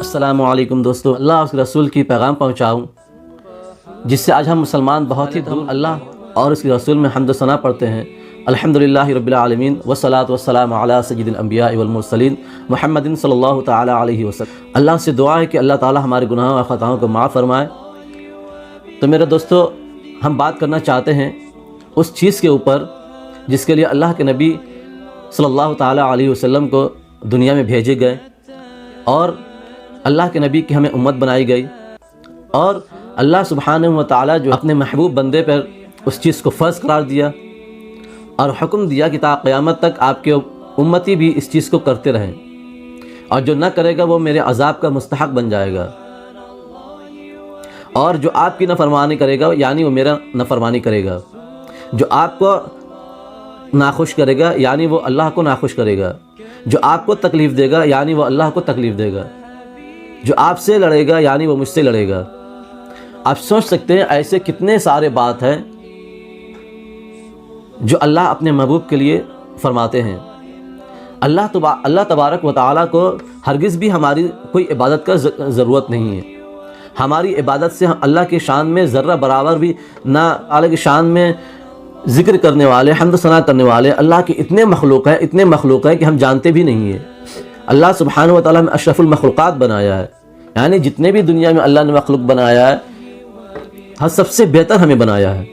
السلام علیکم دوستو، اللہ اور اس کے رسول کی پیغام پہنچاؤں جس سے آج ہم مسلمان بہت ہی اللہ اور اس کے رسول میں حمد و ثنا پڑھتے ہیں۔ الحمدللہ رب العالمین والصلاة والسلام علی سید الانبیاء والمرسلین محمد صلی اللہ تعالی علیہ وسلم۔ اللہ سے دعا ہے کہ اللہ تعالی ہمارے گناہوں اور خطاؤں کو معاف فرمائے۔ تو میرے دوستو، ہم بات کرنا چاہتے ہیں اس چیز کے اوپر جس کے لیے اللہ کے نبی صلی اللہ تعالی علیہ وسلم کو دنیا میں بھیجے گئے اور اللہ کے نبی کی ہمیں امت بنائی گئی، اور اللہ سبحانہ و تعالی جو اپنے محبوب بندے پر اس چیز کو فرض قرار دیا اور حکم دیا کہ تا قیامت تک آپ کے امتی بھی اس چیز کو کرتے رہیں، اور جو نہ کرے گا وہ میرے عذاب کا مستحق بن جائے گا، اور جو آپ کی نافرمانی کرے گا یعنی وہ میرا نافرمانی کرے گا، جو آپ کو ناخوش کرے گا یعنی وہ اللہ کو ناخوش کرے گا، جو آپ کو تکلیف دے گا یعنی وہ اللہ کو تکلیف دے گا، جو آپ سے لڑے گا یعنی وہ مجھ سے لڑے گا۔ آپ سوچ سکتے ہیں ایسے کتنے سارے بات ہیں جو اللہ اپنے محبوب کے لیے فرماتے ہیں۔ اللہ تبارک و تعالیٰ کو ہرگز بھی ہماری کوئی عبادت کا ضرورت نہیں ہے۔ ہماری عبادت سے اللہ کی شان میں ذرہ برابر بھی نہ، اللہ کی شان میں ذکر کرنے والے، حمد و ثنا کرنے والے اللہ کے اتنے مخلوق ہیں کہ ہم جانتے بھی نہیں ہیں۔ اللہ سبحانہ و تعالیٰ نے اشرف المخلوقات بنایا ہے، یعنی جتنے بھی دنیا میں اللہ نے مخلوق بنایا ہے ہر سب سے بہتر ہمیں بنایا ہے۔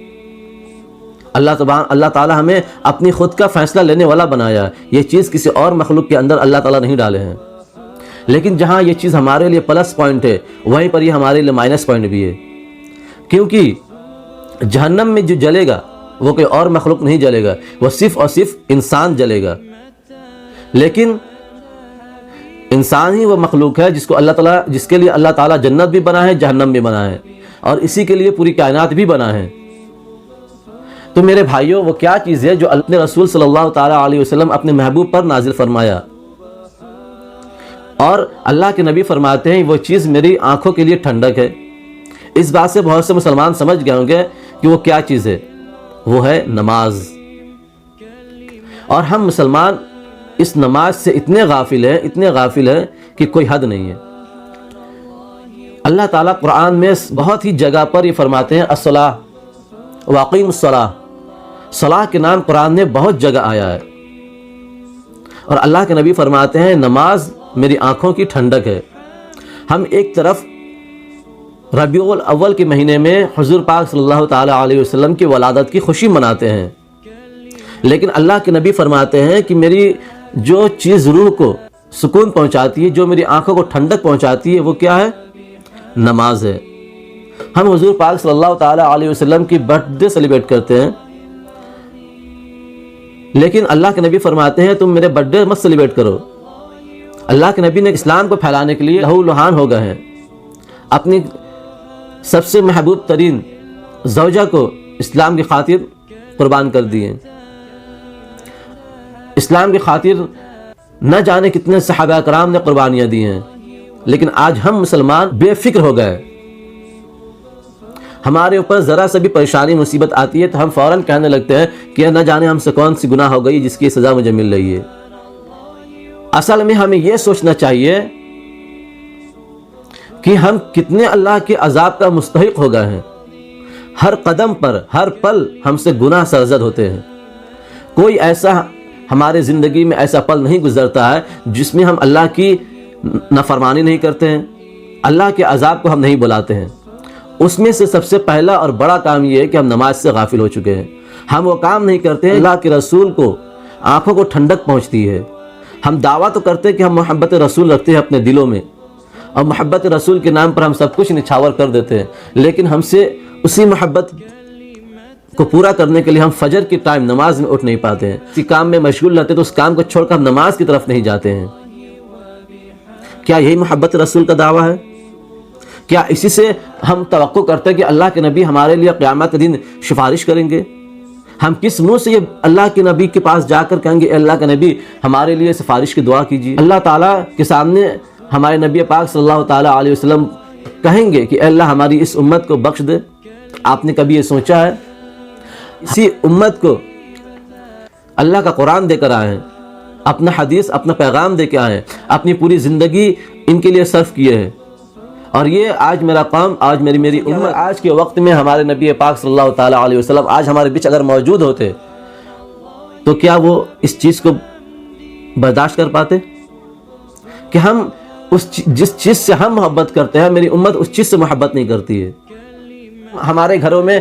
اللہ تعالیٰ ہمیں اپنی خود کا فیصلہ لینے والا بنایا ہے۔ یہ چیز کسی اور مخلوق کے اندر اللہ تعالیٰ نہیں ڈالے ہیں، لیکن جہاں یہ چیز ہمارے لیے پلس پوائنٹ ہے وہیں پر یہ ہمارے لیے مائنس پوائنٹ بھی ہے، کیونکہ جہنم میں جو جلے گا وہ کوئی اور مخلوق نہیں جلے گا، وہ صرف اور صرف انسان جلے گا۔ لیکن انسان ہی وہ مخلوق ہے جس کے لیے اللہ تعالیٰ جنت بھی بنا ہے، جہنم بھی بنا ہے، اور اسی کے لیے پوری کائنات بھی بنا ہے۔ تو میرے بھائیوں، وہ کیا چیز ہے جو اپنے رسول صلی اللہ تعالیٰ علیہ وسلم اپنے محبوب پر نازل فرمایا، اور اللہ کے نبی فرماتے ہیں وہ چیز میری آنکھوں کے لیے ٹھنڈک ہے۔ اس بات سے بہت سے مسلمان سمجھ گئے ہوں گے کہ وہ کیا چیز ہے، وہ ہے نماز۔ اور ہم مسلمان اس نماز سے اتنے غافل ہیں کہ کوئی حد نہیں ہے۔ اللہ تعالیٰ قرآن میں بہت ہی جگہ پر یہ فرماتے ہیں الصلاۃ واقیموا الصلاۃ، صلاح کے نام قرآن میں بہت جگہ آیا ہے، اور اللہ کے نبی فرماتے ہیں نماز میری آنکھوں کی ٹھنڈک ہے۔ ہم ایک طرف ربیع الاول کے مہینے میں حضور پاک صلی اللہ تعالیٰ علیہ وسلم کی ولادت کی خوشی مناتے ہیں، لیکن اللہ کے نبی فرماتے ہیں کہ میری جو چیز روح کو سکون پہنچاتی ہے، جو میری آنکھوں کو ٹھنڈک پہنچاتی ہے، وہ کیا ہے؟ نماز ہے۔ ہم حضور پاک صلی اللہ تعالیٰ علیہ وسلم کی برتھ ڈے سیلیبریٹ کرتے ہیں، لیکن اللہ کے نبی فرماتے ہیں تم میرے برتھ ڈے مت سیلیبریٹ کرو۔ اللہ کے نبی نے اسلام کو پھیلانے کے لیے لہو لہان ہو گئے ہیں، اپنی سب سے محبوب ترین زوجہ کو اسلام کی خاطر قربان کر دیے۔ اسلام کی خاطر نہ جانے کتنے صحابہ کرام نے قربانیاں دی ہیں، لیکن آج ہم مسلمان بے فکر ہو گئے۔ ہمارے اوپر ذرا سے بھی پریشانی مصیبت آتی ہے تو ہم فوراً کہنے لگتے ہیں کہ نہ جانے ہم سے کون سی گناہ ہو گئی جس کی سزا مجھے مل رہی ہے۔ اصل میں ہمیں یہ سوچنا چاہیے کہ ہم کتنے اللہ کے عذاب کا مستحق ہو گئے ہیں۔ ہر قدم پر، ہر پل ہم سے گناہ سرزد ہوتے ہیں۔ کوئی ایسا ہمارے زندگی میں ایسا پل نہیں گزرتا ہے جس میں ہم اللہ کی نافرمانی نہیں کرتے ہیں، اللہ کے عذاب کو ہم نہیں بلاتے ہیں۔ اس میں سے سب سے پہلا اور بڑا کام یہ ہے کہ ہم نماز سے غافل ہو چکے ہیں۔ ہم وہ کام نہیں کرتے ہیں اللہ کے رسول کو آنکھوں کو ٹھنڈک پہنچتی ہے۔ ہم دعویٰ تو کرتے ہیں کہ ہم محبت رسول رکھتے ہیں اپنے دلوں میں، اور محبت رسول کے نام پر ہم سب کچھ نچھاور کر دیتے ہیں، لیکن ہم سے اسی محبت کو پورا کرنے کے لیے ہم فجر کی ٹائم نماز میں اٹھ نہیں پاتے ہیں۔ کسی کام میں مشغول رہتے تو اس کام کو چھوڑ کر ہم نماز کی طرف نہیں جاتے ہیں۔ کیا یہی محبت رسول کا دعویٰ ہے؟ کیا اسی سے ہم توقع کرتے ہیں کہ اللہ کے نبی ہمارے لیے قیامت کے دن سفارش کریں گے؟ ہم کس منہ سے یہ اللہ کے نبی کے پاس جا کر کہیں گے اے اللہ کے نبی ہمارے لیے سفارش کی دعا کیجیے؟ اللہ تعالیٰ کے سامنے ہمارے نبی پاک صلی اللہ تعالیٰ علیہ وسلم کہیں گے کہ اے اللہ ہماری اس امت کو بخش دے؟ آپ نے کبھی یہ سوچا ہے؟ اسی امت کو اللہ کا قرآن دے کر آئے ہیں، اپنا حدیث اپنا پیغام دے کے آئے ہیں، اپنی پوری زندگی ان کے لیے صرف کیے ہیں۔ اور یہ آج میرا قوم، آج میری امت، آج کے وقت میں ہمارے نبی پاک صلی اللہ تعالیٰ علیہ وسلم آج ہمارے بیچ اگر موجود ہوتے تو کیا وہ اس چیز کو برداشت کر پاتے کہ ہم جس چیز سے ہم محبت کرتے ہیں میری امت اس چیز سے محبت نہیں کرتی ہے؟ ہمارے گھروں میں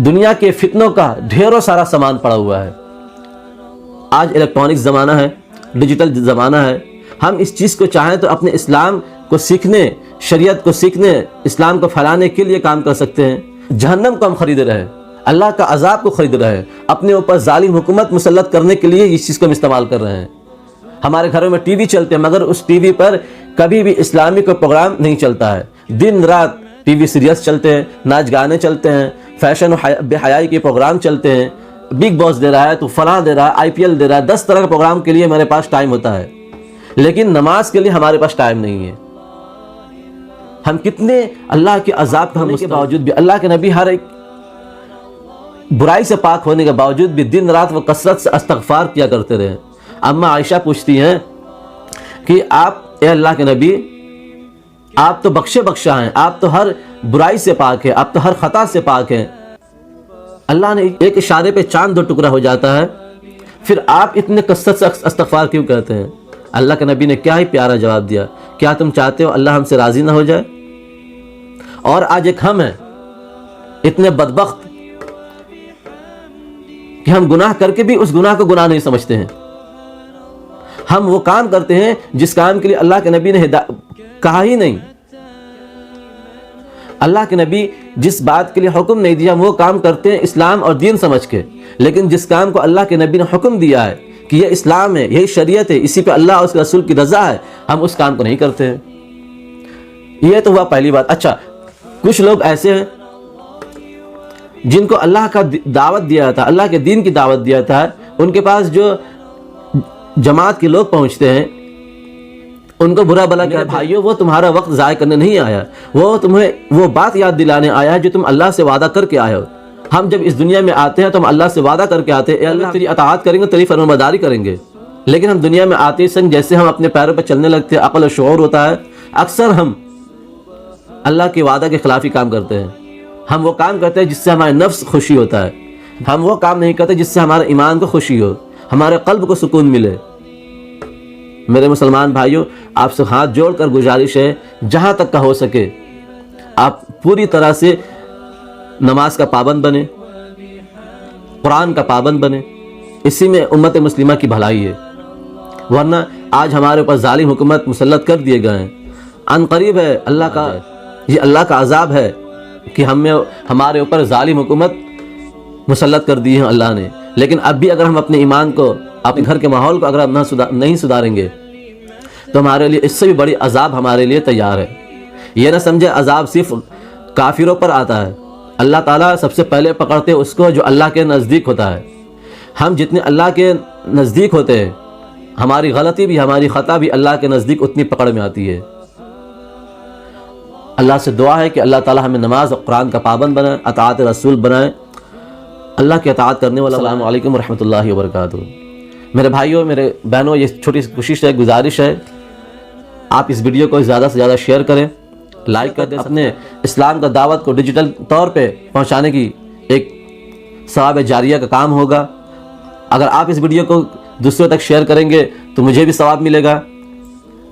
دنیا کے فتنوں کا ڈھیروں سارا سامان پڑا ہوا ہے۔ آج الیکٹرانک زمانہ ہے، ڈیجیٹل زمانہ ہے، ہم اس چیز کو چاہیں تو اپنے اسلام کو سیکھنے، شریعت کو سیکھنے، اسلام کو پھیلانے کے لیے کام کر سکتے ہیں۔ جہنم کو ہم خرید رہے ہیں، اللہ کا عذاب کو خرید رہے ہیں، اپنے اوپر ظالم حکومت مسلط کرنے کے لیے اس چیز کو ہم استعمال کر رہے ہیں۔ ہمارے گھروں میں ٹی وی چلتے ہیں مگر اس ٹی وی پر کبھی بھی اسلامی کوئی پروگرام نہیں چلتا ہے۔ دن رات ٹی وی سیریلز چلتے ہیں، ناچ گانے چلتے ہیں، فیشن و بے حیائی کے پروگرام چلتے ہیں، بگ باس دے رہا ہے تو فلاں دے رہا ہے، آئی پی ایل دے رہا ہے، 10 طرح کے پروگرام کے لیے میرے پاس ٹائم ہوتا ہے، لیکن نماز کے لیے ہمارے پاس ٹائم نہیں ہے۔ ہم کتنے اللہ کے عذاب ہونے کے باوجود بھی، اللہ کے نبی ہر ایک برائی سے پاک ہونے کے باوجود بھی دن رات وہ کثرت سے استغفار کیا کرتے رہے۔ اما عائشہ پوچھتی ہیں کہ آپ اے اللہ کے نبی، آپ تو بخشے بخشا ہیں، آپ تو ہر برائی سے پاک ہیں، آپ تو ہر خطا سے پاک ہیں، اللہ نے ایک اشارے پہ چاند 2 ٹکڑا ہو جاتا ہے، پھر آپ اتنے کثرت سے استغفار کیوں کرتے ہیں؟ اللہ کے نبی نے کیا ہی پیارا جواب دیا، کیا تم چاہتے ہو اللہ ہم سے راضی نہ ہو جائے؟ اور آج ایک ہم ہیں اتنے بدبخت کہ ہم گناہ کر کے بھی اس گناہ کو گناہ نہیں سمجھتے ہیں۔ ہم وہ کام کرتے ہیں جس کام کے لیے اللہ کے نبی نے کہا ہی نہیں۔ اللہ کے نبی جس بات کے لیے حکم نہیں دیا ہم وہ کام کرتے ہیں اسلام اور دین سمجھ کے، لیکن جس کام کو اللہ کے نبی نے حکم دیا ہے کہ یہ اسلام ہے، یہی شریعت ہے، اسی پہ اللہ اور اس کے رسول کی رضا ہے، ہم اس کام کو نہیں کرتے ہیں۔ یہ تو ہوا پہلی بات۔ اچھا، کچھ لوگ ایسے ہیں جن کو اللہ کا دعوت دیا تھا، اللہ کے دین کی دعوت دیا تھا، ان کے پاس جو جماعت کے لوگ پہنچتے ہیں ان کو برا بلا کہتے ہیں، بھائیو وہ تمہارا وقت ضائع کرنے نہیں آیا، وہ تمہیں وہ بات یاد دلانے آیا ہے جو تم اللہ سے وعدہ کر کے آئے ہو۔ ہم جب اس دنیا میں آتے ہیں تو ہم اللہ سے وعدہ کر کے آتے ہیں، اے اللہ تیری اطاعت کریں گے، تیری فرمانبرداری کریں گے، لیکن ہم دنیا میں آتے سنگ جیسے ہم اپنے پیروں پر چلنے لگتے ہیں، عقل و شعور ہوتا ہے، اکثر ہم اللہ کے وعدہ کے خلاف ہی کام کرتے ہیں۔ ہم وہ کام کرتے ہیں جس سے ہمارے نفس خوشی ہوتا ہے، ہم وہ کام نہیں کرتے جس سے ہمارے ایمان کو خوشی ہو، ہمارے قلب کو سکون ملے۔ میرے مسلمان بھائیوں، آپ سے ہاتھ جوڑ کر گزارش ہے، جہاں تک کا ہو سکے آپ پوری طرح سے نماز کا پابند بنیں، قرآن کا پابند بنیں، اسی میں امت مسلمہ کی بھلائی ہے۔ ورنہ آج ہمارے اوپر ظالم حکومت مسلط کر دیے گئے ہیں، ان قریب ہے یہ اللہ کا عذاب ہے کہ ہمارے اوپر ظالم حکومت مسلط کر دی ہے اللہ نے، لیکن اب بھی اگر ہم اپنے ایمان کو، اپنے گھر کے ماحول کو اگر ہم نہیں سدھاریں گے تو ہمارے لیے اس سے بھی بڑی عذاب ہمارے لیے تیار ہے۔ یہ نہ سمجھے عذاب صرف کافروں پر آتا ہے، اللہ تعالیٰ سب سے پہلے پکڑتے اس کو جو اللہ کے نزدیک ہوتا ہے۔ ہم جتنے اللہ کے نزدیک ہوتے ہیں ہماری غلطی بھی، ہماری خطا بھی اللہ کے نزدیک اتنی پکڑ میں آتی ہے۔ اللہ سے دعا ہے کہ اللہ تعالیٰ ہمیں نماز اور قرآن کا پابند بنائے، اطاعت رسول بنائے، اللہ کی اطاعت کرنے والا۔ السلام علیکم ورحمۃ اللہ وبرکاتہ۔ میرے بھائیوں، میرے بہنوں، یہ چھوٹی کوشش ہے، گزارش ہے، آپ اس ویڈیو کو زیادہ سے زیادہ شیئر کریں، لائک کر دیں، اپنے اسلام کا دعوت کو ڈیجیٹل طور پہ پہنچانے کی ایک ثواب جاریہ کا کام ہوگا۔ اگر آپ اس ویڈیو کو دوسروں تک شیئر کریں گے تو مجھے بھی ثواب ملے گا،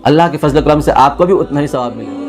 اللہ کے فضل و کرم سے آپ کو بھی اتنا ہی ثواب ملے گا۔